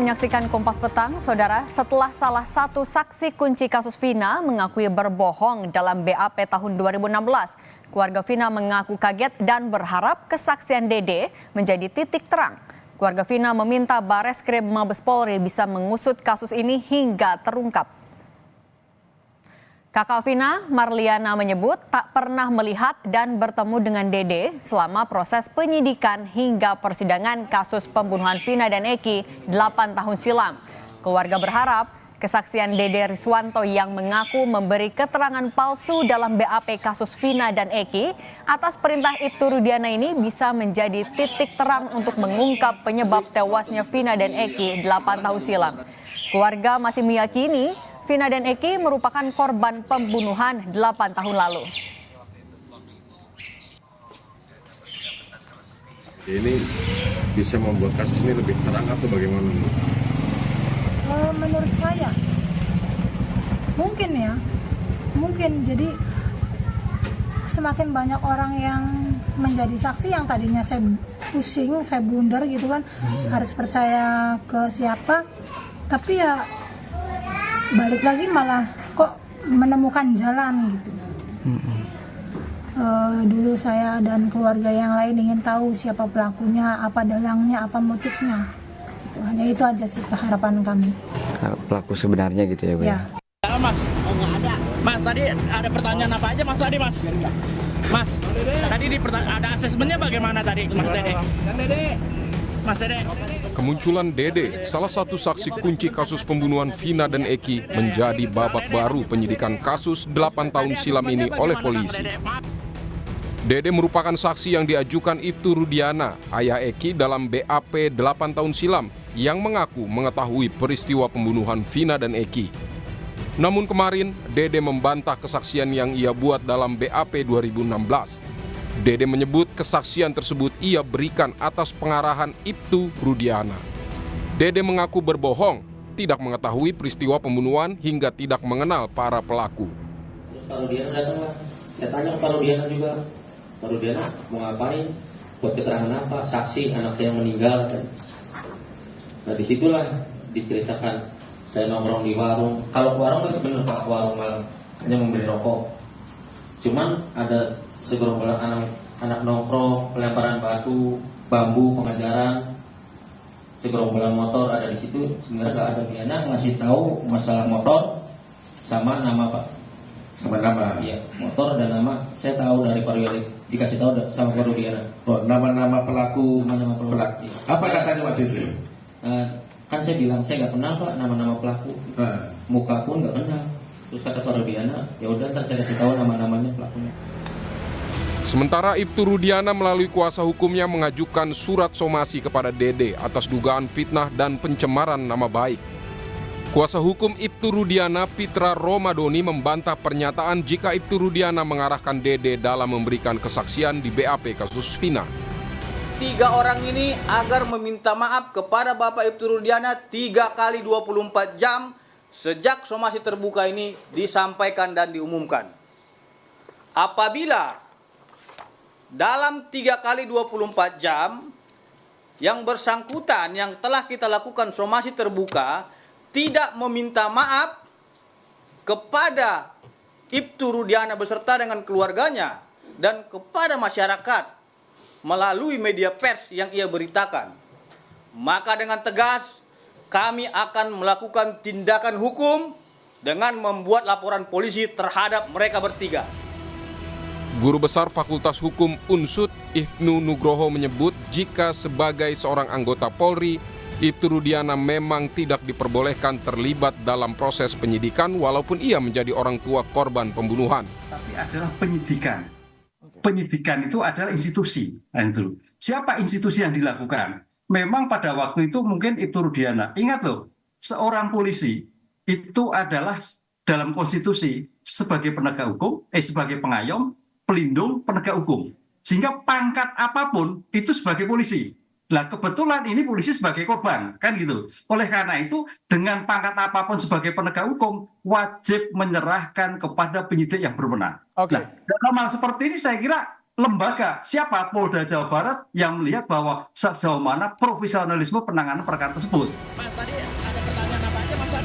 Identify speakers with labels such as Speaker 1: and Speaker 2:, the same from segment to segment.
Speaker 1: Menyaksikan Kompas Petang, Saudara, setelah salah satu saksi kunci kasus Vina mengakui berbohong dalam BAP tahun 2016, keluarga Vina mengaku kaget dan berharap kesaksian Dede menjadi titik terang. Keluarga Vina meminta Bareskrim Mabes Polri bisa mengusut kasus ini hingga terungkap. Kakak Vina, Marliana, menyebut tak pernah melihat dan bertemu dengan Dede selama proses penyidikan hingga persidangan kasus pembunuhan Vina dan Eki 8 tahun silam. Keluarga berharap kesaksian Dede Riswanto yang mengaku memberi keterangan palsu dalam BAP kasus Vina dan Eki atas perintah Ibtu Rudiana ini bisa menjadi titik terang untuk mengungkap penyebab tewasnya Vina dan Eki 8 tahun silam. Keluarga masih meyakini Vina dan Eki merupakan korban pembunuhan 8 tahun lalu.
Speaker 2: Ini bisa membuat kasus ini lebih terang atau bagaimana?
Speaker 3: Menurut saya, mungkin jadi semakin banyak orang yang menjadi saksi yang tadinya saya pusing, saya blunder gitu kan, harus percaya ke siapa, tapi ya balik lagi malah kok menemukan jalan gitu. Dulu saya dan keluarga yang lain ingin tahu siapa pelakunya, apa dalangnya, apa motifnya. Hanya itu aja sih harapan kami.
Speaker 4: Pelaku sebenarnya gitu ya, Bu?
Speaker 3: Ya.
Speaker 5: Mas, Mas tadi ada pertanyaan apa aja Mas tadi Mas? Mas, tadi ada asesmennya bagaimana tadi Mas Dede? Mas Dede.
Speaker 6: Kemunculan Dede, salah satu saksi kunci kasus pembunuhan Vina dan Eki, menjadi babak baru penyidikan kasus 8 tahun silam ini oleh polisi. Dede merupakan saksi yang diajukan Ibtu Rudiana, ayah Eki dalam BAP 8 tahun silam, yang mengaku mengetahui peristiwa pembunuhan Vina dan Eki. Namun kemarin, Dede membantah kesaksian yang ia buat dalam BAP 2016. Dede menyebut kesaksian tersebut ia berikan atas pengarahan Ibtu Rudiana. Dede mengaku berbohong, tidak mengetahui peristiwa pembunuhan hingga tidak mengenal para pelaku.
Speaker 7: Terus Pak Rudiana datang lah, saya tanya ke Pak Rudiana juga, Pak Rudiana mau ngapain, buat keterangan apa, saksi anak saya meninggal. Nah disitulah diceritakan, saya nongkrong di warung, kalau warung itu benar Pak, warung malam, hanya membeli rokok. Cuman ada segerombolan anak nongkrong, pelemparan batu, bambu, pengajaran, segerombolan motor ada di situ. Sebenarnya nggak ada Rudiana ngasih tahu masalah motor sama nama Pak, sama nama. Iya, motor dan nama saya tahu dari Pak Rudiana, dikasih tahu sama Pak Rudiana.
Speaker 2: Oh, nama-nama pelaku,
Speaker 7: nama pelaku.
Speaker 2: Iya. Apa katanya waktu itu?
Speaker 7: Kan saya bilang saya nggak kenal Pak nama-nama pelaku, muka pun nggak kenal. Terus kata Pak Rudiana, ya udah ntar saya kasih tahu nama-namanya pelakunya.
Speaker 6: Sementara Ibtu Rudiana melalui kuasa hukumnya mengajukan surat somasi kepada Dede atas dugaan fitnah dan pencemaran nama baik. Kuasa hukum Ibtu Rudiana, Pitra Romadoni, membantah pernyataan jika Ibtu Rudiana mengarahkan Dede dalam memberikan kesaksian di BAP kasus Vina.
Speaker 5: 3 orang ini agar meminta maaf kepada Bapak Ibtu Rudiana 3 kali 24 jam sejak somasi terbuka ini disampaikan dan diumumkan. Apabila dalam 3 kali 24 jam yang bersangkutan yang telah kita lakukan somasi terbuka tidak meminta maaf kepada Ibtu Rudiana beserta dengan keluarganya dan kepada masyarakat melalui media pers yang ia beritakan, maka dengan tegas kami akan melakukan tindakan hukum dengan membuat laporan polisi terhadap mereka bertiga.
Speaker 6: Guru Besar Fakultas Hukum Unsud, Ibnu Nugroho, menyebut jika sebagai seorang anggota Polri, Ibtu Rudiana memang tidak diperbolehkan terlibat dalam proses penyidikan walaupun ia menjadi orang tua korban pembunuhan.
Speaker 8: Tapi adalah penyidikan. Penyidikan itu adalah institusi. Nah, itu. Siapa institusi yang dilakukan? Memang pada waktu itu mungkin Ibtu Rudiana. Ingat loh, seorang polisi itu adalah dalam konstitusi sebagai penegak hukum, sebagai pengayom, pelindung, penegak hukum. Sehingga pangkat apapun itu sebagai polisi. Nah kebetulan ini polisi sebagai korban, kan gitu. Oleh karena itu dengan pangkat apapun sebagai penegak hukum wajib menyerahkan kepada penyidik yang berwenang.
Speaker 9: Okay.
Speaker 8: Nah, dalam hal seperti ini saya kira lembaga siapa Polda Jawa Barat yang melihat bahwa sejauh mana profesionalisme penanganan perkara tersebut.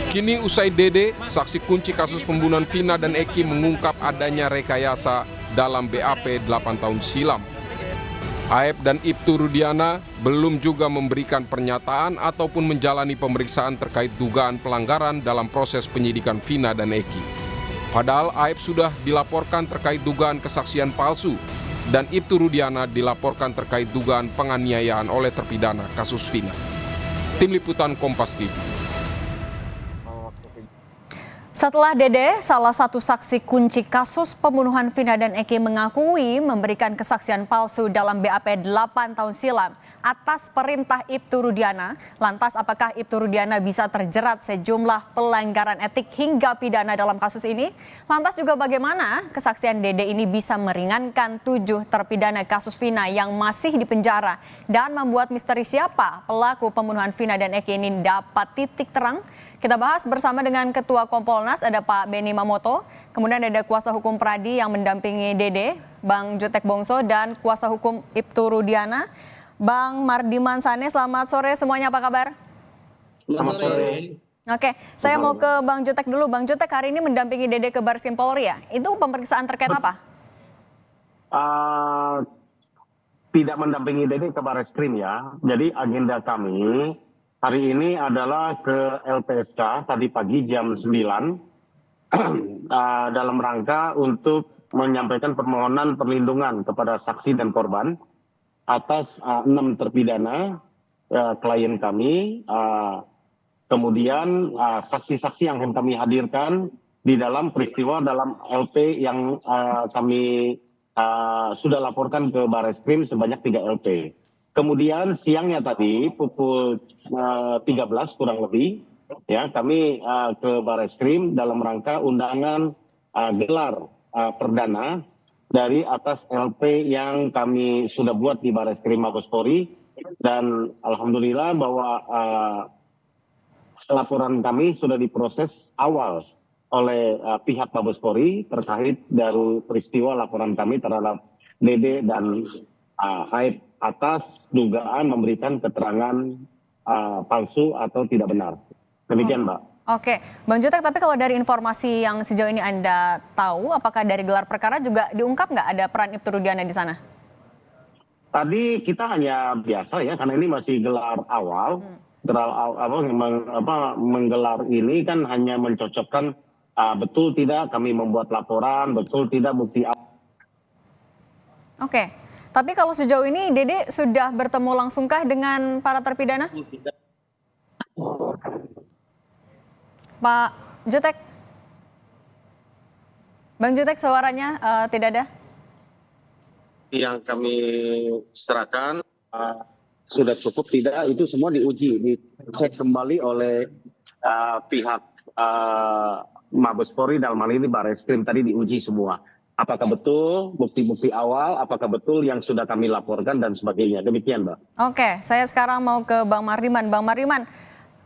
Speaker 6: Kini usai Dede, saksi kunci kasus pembunuhan Vina dan Eki mengungkap adanya rekayasa dalam BAP 8 tahun silam. Aep dan Ibtu Rudiana belum juga memberikan pernyataan ataupun menjalani pemeriksaan terkait dugaan pelanggaran dalam proses penyidikan Vina dan Eki. Padahal Aep sudah dilaporkan terkait dugaan kesaksian palsu dan Ibtu Rudiana dilaporkan terkait dugaan penganiayaan oleh terpidana kasus Vina. Tim Liputan Kompas TV.
Speaker 1: Setelah Dede, salah satu saksi kunci kasus pembunuhan Vina dan Eki mengakui memberikan kesaksian palsu dalam BAP 8 tahun silam atas perintah Ibtu Rudiana. Lantas apakah Ibtu Rudiana bisa terjerat sejumlah pelanggaran etik hingga pidana dalam kasus ini? Lantas juga bagaimana kesaksian Dede ini bisa meringankan 7 terpidana kasus Vina yang masih di penjara dan membuat misteri siapa pelaku pembunuhan Vina dan Eki ini dapat titik terang? Kita bahas bersama dengan Ketua Kompolnas, ada Pak Beni Mamoto, kemudian ada kuasa hukum Pradi yang mendampingi Dede, Bang Jutek Bongso, dan kuasa hukum Ibtu Rudiana, Bang Mardiman Sane. Selamat sore semuanya, apa kabar?
Speaker 7: Selamat sore.
Speaker 1: Oke, saya mau ke Bang Jutek dulu. Bang Jutek hari ini mendampingi Dede ke Barreskrim Polri ya? Itu pemeriksaan terkait apa?
Speaker 9: Tidak mendampingi Dede ke Barreskrim ya. Jadi agenda kami hari ini adalah ke LPSK tadi pagi jam 9 dalam rangka untuk menyampaikan permohonan perlindungan kepada saksi dan korban atas 6 terpidana klien kami, kemudian saksi-saksi yang kami hadirkan di dalam peristiwa dalam LP yang kami sudah laporkan ke Barreskrim sebanyak 3 LP. Kemudian siangnya tadi pukul 13 kurang lebih ya kami ke Barreskrim dalam rangka undangan gelar perdana dari atas LP yang kami sudah buat di Barreskrim Mabes Polri, dan alhamdulillah bahwa laporan kami sudah diproses awal oleh pihak Mabes Polri terkait dari peristiwa laporan kami terhadap Dede dan Aep atas dugaan memberikan keterangan palsu atau tidak benar. Demikian, Mbak.
Speaker 1: Oke, Bang Jutek, tapi kalau dari informasi yang sejauh ini Anda tahu, apakah dari gelar perkara juga diungkap nggak ada peran Ibtu Rudiana di sana?
Speaker 9: Tadi kita hanya biasa ya, karena ini masih gelar awal. Menggelar ini kan hanya mencocokkan betul tidak kami membuat laporan, betul tidak bukti.
Speaker 1: Oke, tapi kalau sejauh ini Dede sudah bertemu langsungkah dengan para terpidana? Pak Jutek, Bang Jutek, suaranya tidak ada.
Speaker 9: Yang kami serahkan sudah cukup tidak, itu semua diuji, dicek kembali oleh pihak Mabes Polri, dalam hal ini Barreskrim tadi diuji semua. Apakah betul bukti-bukti awal, apakah betul yang sudah kami laporkan dan sebagainya. Demikian, Mbak.
Speaker 1: Oke, saya sekarang mau ke Bang Mardiman. Bang Mardiman,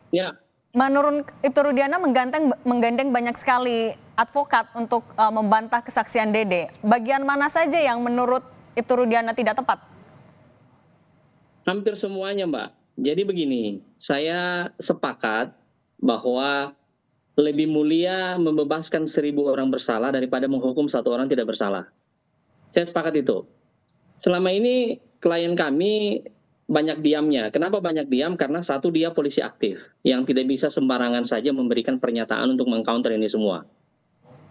Speaker 7: Ya.
Speaker 1: menurut Ibtu Rudiana menggandeng banyak sekali advokat untuk membantah kesaksian Dede. Bagian mana saja yang menurut Ibtu Rudiana tidak tepat?
Speaker 7: Hampir semuanya, Mbak. Jadi begini, saya sepakat bahwa lebih mulia membebaskan 1.000 orang bersalah daripada menghukum 1 orang tidak bersalah. Saya sepakat itu. Selama ini klien kami banyak diamnya. Kenapa banyak diam? Karena satu, dia polisi aktif yang tidak bisa sembarangan saja memberikan pernyataan untuk mengcounter ini semua.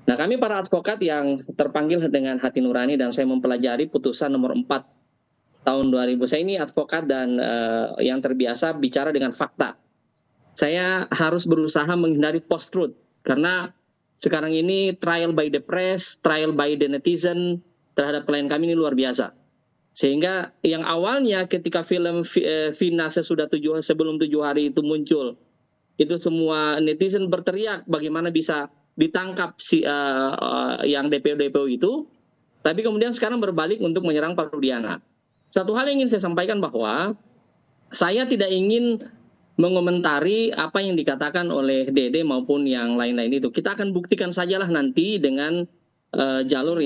Speaker 7: Nah, kami para advokat yang terpanggil dengan hati nurani dan saya mempelajari putusan nomor 4 tahun 2000. Saya ini advokat dan yang terbiasa bicara dengan fakta. Saya harus berusaha menghindari post-truth karena sekarang ini trial by the press, trial by the netizen terhadap klien kami ini luar biasa. Sehingga yang awalnya ketika film Vina sebelum 7 hari itu muncul, itu semua netizen berteriak bagaimana bisa ditangkap yang DPO itu, tapi kemudian sekarang berbalik untuk menyerang Pak Rudiana. Satu hal yang ingin saya sampaikan bahwa saya tidak ingin mengomentari apa yang dikatakan oleh Dede maupun yang lain-lain itu. Kita akan buktikan sajalah nanti dengan jalur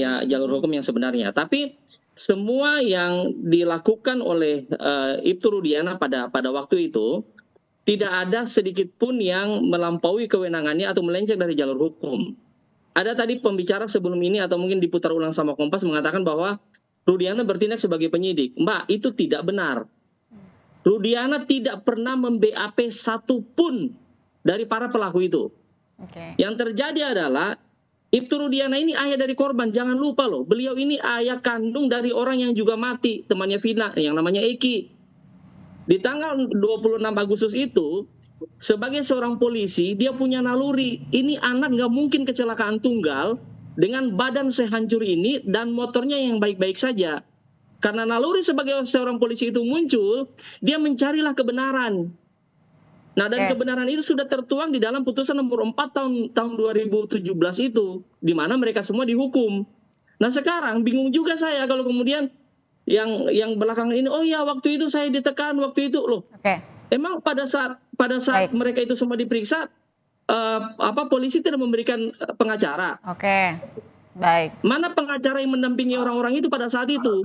Speaker 7: hukum yang sebenarnya. Tapi
Speaker 10: semua yang dilakukan oleh Ibtu Rudiana pada waktu itu tidak ada sedikit pun yang melampaui kewenangannya atau melenceng dari jalur hukum. Ada tadi pembicara sebelum ini atau mungkin diputar ulang sama Kompas mengatakan bahwa Rudiana bertindak sebagai penyidik. Mbak, itu tidak benar. Rudiana tidak pernah mem-BAP satupun dari para pelaku itu. Yang terjadi adalah Ibtu Rudiana ini ayah dari korban. Jangan lupa loh, beliau ini ayah kandung dari orang yang juga mati, temannya Vina, yang namanya Eki. Di tanggal 26 Agustus itu, sebagai seorang polisi, dia punya naluri. Ini anak nggak mungkin kecelakaan tunggal dengan badan sehancur ini dan motornya yang baik-baik saja. Karena naluri sebagai seorang polisi itu muncul, dia mencarilah kebenaran. Nah, dan kebenaran itu sudah tertuang di dalam putusan nomor 4 tahun 2017 itu, di mana mereka semua dihukum. Nah, sekarang bingung juga saya kalau kemudian yang belakangan ini, oh ya waktu itu saya ditekan, waktu itu loh. Emang pada saat mereka itu semua diperiksa, polisi tidak memberikan pengacara.
Speaker 1: Baik.
Speaker 10: Mana pengacara yang mendampingi orang-orang itu pada saat itu?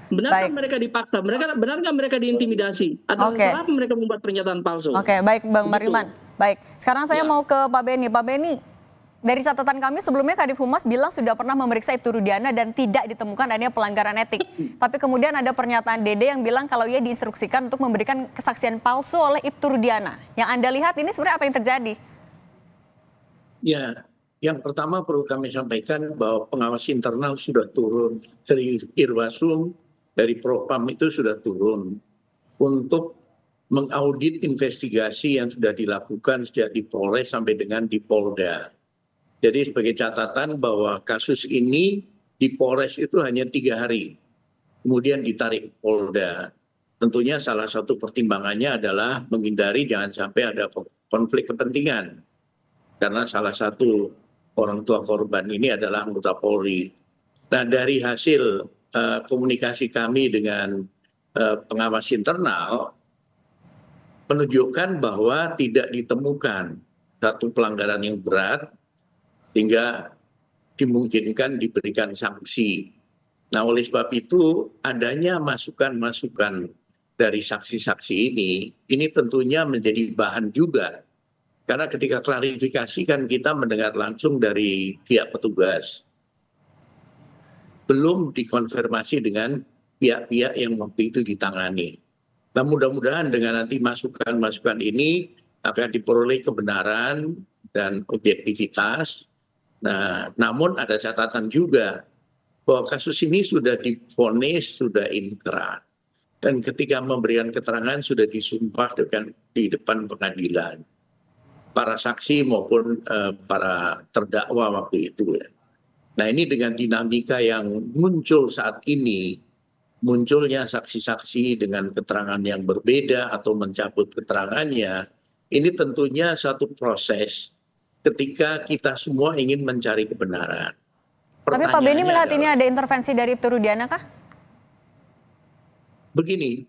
Speaker 10: Benarkah mereka dipaksa? Benarkah mereka diintimidasi? Atau kenapa mereka membuat pernyataan palsu?
Speaker 1: Baik Bang Mariman. Baik, sekarang saya mau ke Pak Beni. Pak Beni, dari catatan kami sebelumnya Kadif Humas bilang sudah pernah memeriksa Ibtu Rudiana dan tidak ditemukan adanya pelanggaran etik. Tapi kemudian ada pernyataan Dede yang bilang kalau ia diinstruksikan untuk memberikan kesaksian palsu oleh Ibtu Rudiana. Yang Anda lihat ini sebenarnya apa yang terjadi?
Speaker 11: Ya, yang pertama perlu kami sampaikan bahwa pengawas internal sudah turun. Dari Irwasum, dari Propam itu sudah turun untuk mengaudit investigasi yang sudah dilakukan sejak di Polres sampai dengan di Polda. Jadi sebagai catatan bahwa kasus ini di Polres itu hanya 3 hari, kemudian ditarik Polda. Tentunya salah satu pertimbangannya adalah menghindari jangan sampai ada konflik kepentingan. Karena salah satu orang tua korban ini adalah anggota Polri. Nah, dari hasil komunikasi kami dengan pengawas internal, menunjukkan bahwa tidak ditemukan satu pelanggaran yang berat, sehingga dimungkinkan diberikan sanksi. Nah, oleh sebab itu adanya masukan-masukan dari saksi-saksi ini tentunya menjadi bahan juga. Karena ketika klarifikasi kan kita mendengar langsung dari pihak petugas. Belum dikonfirmasi dengan pihak-pihak yang waktu itu ditangani. Nah, mudah-mudahan dengan nanti masukan-masukan ini akan diperoleh kebenaran dan objektivitas. Nah, namun ada catatan juga bahwa kasus ini sudah divonis, sudah inkrah. Dan ketika memberikan keterangan sudah disumpah di depan pengadilan. Para saksi maupun para terdakwa waktu itu. Ya. Nah, ini dengan dinamika yang muncul saat ini, munculnya saksi-saksi dengan keterangan yang berbeda atau mencabut keterangannya, ini tentunya satu proses ketika kita semua ingin mencari kebenaran.
Speaker 1: Tapi Pak Beni melihat ini ada intervensi dari Ibtu Rudiana kah?
Speaker 11: Begini,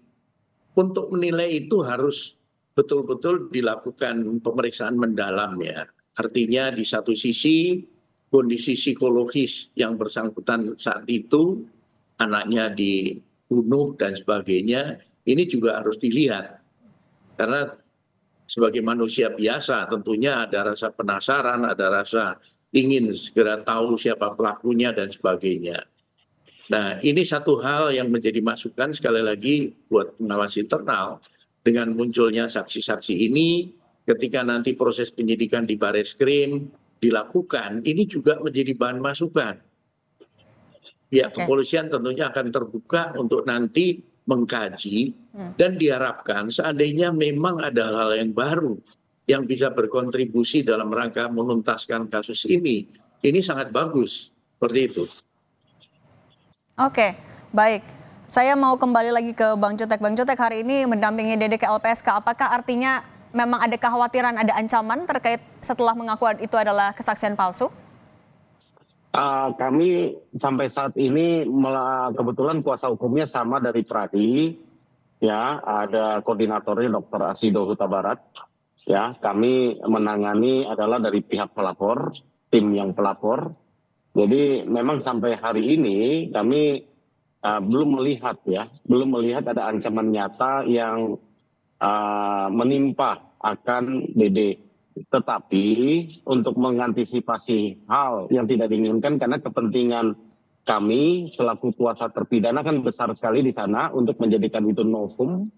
Speaker 11: untuk menilai itu harus betul-betul dilakukan pemeriksaan mendalam ya. Artinya di satu sisi kondisi psikologis yang bersangkutan saat itu, anaknya dibunuh dan sebagainya, ini juga harus dilihat. Karena sebagai manusia biasa tentunya ada rasa penasaran, ada rasa ingin segera tahu siapa pelakunya dan sebagainya. Nah, ini satu hal yang menjadi masukan sekali lagi buat pengawas internal dengan munculnya saksi-saksi ini ketika nanti proses penyidikan di Bareskrim dilakukan, ini juga menjadi bahan masukan. Pihak kepolisian tentunya akan terbuka untuk nanti mengkaji dan diharapkan seandainya memang ada hal-hal yang baru yang bisa berkontribusi dalam rangka menuntaskan kasus ini sangat bagus, seperti itu.
Speaker 1: Oke, baik. Saya mau kembali lagi ke Bang Jotek. Bang Jotek hari ini mendampingi Dede ke LPSK. Apakah artinya memang ada kekhawatiran, ada ancaman terkait setelah mengaku itu adalah kesaksian palsu?
Speaker 9: Kami sampai saat ini kebetulan kuasa hukumnya sama dari Pradi, ya ada koordinatornya Dr. Asido Huta Barat, ya kami menangani adalah dari pihak pelapor, tim yang pelapor. Jadi memang sampai hari ini kami belum melihat ada ancaman nyata yang menimpa akan Dede. Tetapi untuk mengantisipasi hal yang tidak diinginkan, karena kepentingan kami selaku kuasa terpidana kan besar sekali di sana untuk menjadikan itu novum,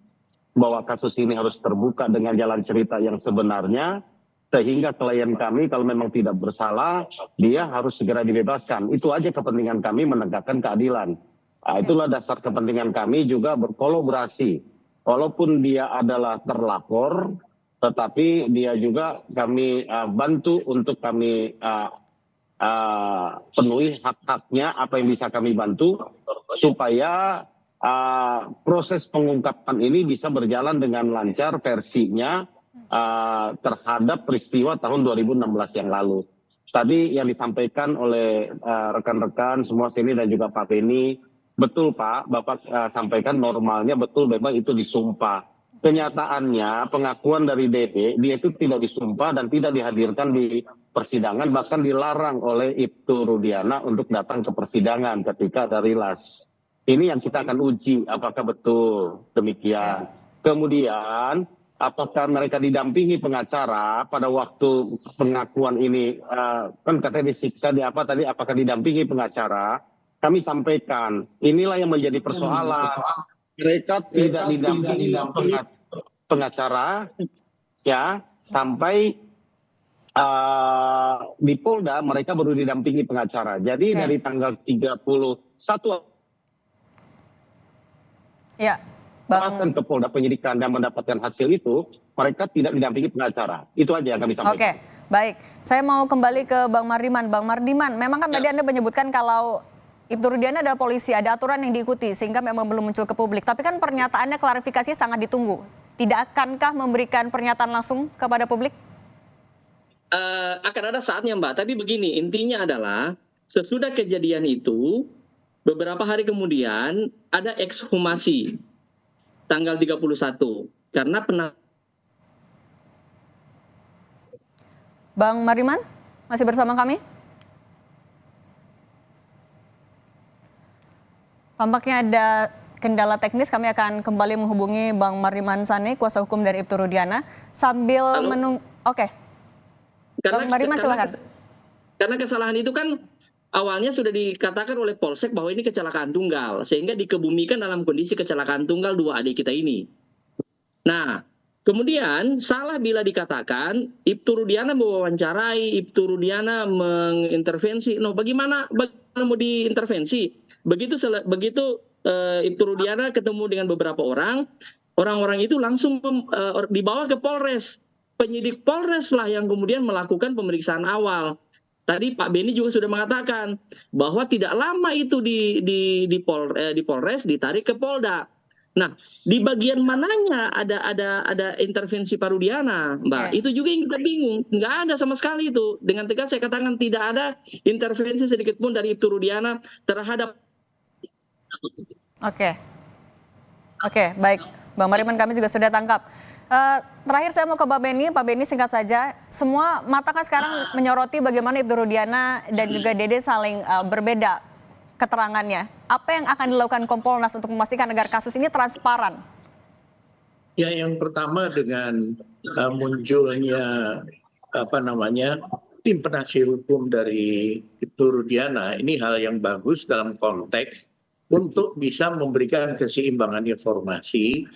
Speaker 9: bahwa kasus ini harus terbuka dengan jalan cerita yang sebenarnya, sehingga klien kami kalau memang tidak bersalah, dia harus segera dibebaskan. Itu aja kepentingan kami, menegakkan keadilan. Itulah dasar kepentingan kami juga berkolaborasi. Walaupun dia adalah terlapor, tetapi dia juga kami bantu untuk kami penuhi hak-haknya, apa yang bisa kami bantu, supaya proses pengungkapan ini bisa berjalan dengan lancar versinya terhadap peristiwa tahun 2016 yang lalu. Tadi yang disampaikan oleh rekan-rekan semua sini dan juga Pak Beni, betul Pak, Bapak sampaikan normalnya betul memang itu disumpah. Kenyataannya pengakuan dari Dede, dia itu tidak disumpah dan tidak dihadirkan di persidangan, bahkan dilarang oleh Ibtu Rudiana untuk datang ke persidangan ketika ada rilas. Ini yang kita akan uji apakah betul demikian. Kemudian apakah mereka didampingi pengacara pada waktu pengakuan ini, kan katanya disiksa di apa tadi, apakah didampingi pengacara? Kami sampaikan inilah yang menjadi persoalan. Mereka tidak didampingi pengacara, ya, sampai di Polda mereka baru didampingi pengacara. Jadi dari tanggal 31
Speaker 1: Ya,
Speaker 9: bahkan ke Polda penyidikan dan mendapatkan hasil itu, mereka tidak didampingi pengacara. Itu aja yang kami sampaikan.
Speaker 1: Oke, baik. Saya mau kembali ke Bang Mardiman. Bang Mardiman, memang kan tadi Anda menyebutkan kalau Ibtu Rudiana adalah polisi, ada aturan yang diikuti sehingga memang belum muncul ke publik. Tapi kan pernyataannya, klarifikasinya sangat ditunggu. Tidak akankah memberikan pernyataan langsung kepada publik?
Speaker 10: Akan ada saatnya Mbak, tapi begini, intinya adalah sesudah kejadian itu, beberapa hari kemudian ada ekshumasi tanggal 31. Karena
Speaker 1: Bang Mardiman, masih bersama kami? Tampaknya ada kendala teknis, kami akan kembali menghubungi Bang Mardiman Sane, kuasa hukum dari Ibtu Rudiana, sambil menunggu. Oke. Bang Mardiman silakan.
Speaker 10: Karena kesalahan itu kan awalnya sudah dikatakan oleh Polsek bahwa ini kecelakaan tunggal, sehingga dikebumikan dalam kondisi kecelakaan tunggal dua adik kita ini. Nah, kemudian salah bila dikatakan Ibtu Rudiana mewawancarai, Ibtu Rudiana mengintervensi. No, bagaimana mau diintervensi? Begitu Ibtu Rudiana ketemu dengan beberapa orang-orang itu langsung dibawa ke Polres. Penyidik Polres lah yang kemudian melakukan pemeriksaan awal. Tadi Pak Beni juga sudah mengatakan bahwa tidak lama itu di Polres ditarik ke Polda. Nah, di bagian mananya ada intervensi Pak Rudiana, Mbak? Itu juga yang kita bingung. Nggak ada sama sekali itu. Dengan tegas saya katakan tidak ada intervensi sedikit pun dari Ibtu Rudiana terhadap.
Speaker 1: Oke, baik. Bang Mardiman, kami juga sudah tangkap. Terakhir saya mau ke Pak Beni. Pak Beni, singkat saja. Semua mata kan sekarang menyoroti bagaimana Ibtu Rudiana dan juga Dede saling berbeda keterangannya. Apa yang akan dilakukan Kompolnas untuk memastikan agar kasus ini transparan?
Speaker 11: Ya, yang pertama dengan munculnya tim penasihat hukum dari Ibtu Rudiana, ini hal yang bagus dalam konteks untuk bisa memberikan keseimbangan informasi,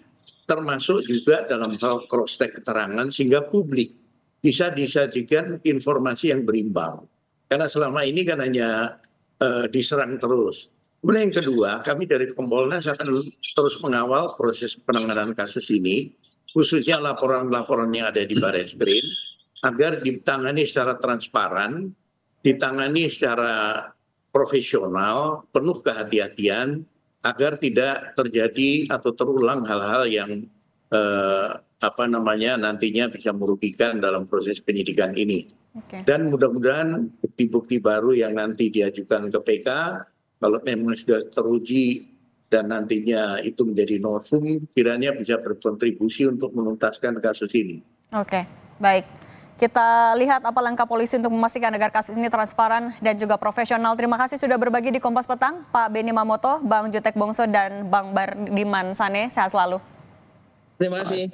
Speaker 11: termasuk juga dalam hal cross-check keterangan, sehingga publik bisa disajikan informasi yang berimbang. Karena selama ini kan hanya diserang terus. Kemudian yang kedua, kami dari Kompolnas akan terus mengawal proses penanganan kasus ini, khususnya laporan-laporan yang ada di Barreskrim, agar ditangani secara transparan, ditangani secara profesional, penuh kehati-hatian, agar tidak terjadi atau terulang hal-hal yang nantinya bisa merugikan dalam proses penyidikan ini. Dan mudah-mudahan bukti-bukti baru yang nanti diajukan ke PK, kalau memang sudah teruji dan nantinya itu menjadi novum, kiranya bisa berkontribusi untuk menuntaskan kasus ini.
Speaker 1: Oke, baik. Kita lihat apa langkah polisi untuk memastikan agar kasus ini transparan dan juga profesional. Terima kasih sudah berbagi di Kompas Petang, Pak Beni Mamoto, Bang Jutek Bongso, dan Bang Bardiman Sane. Sehat selalu.
Speaker 10: Terima kasih.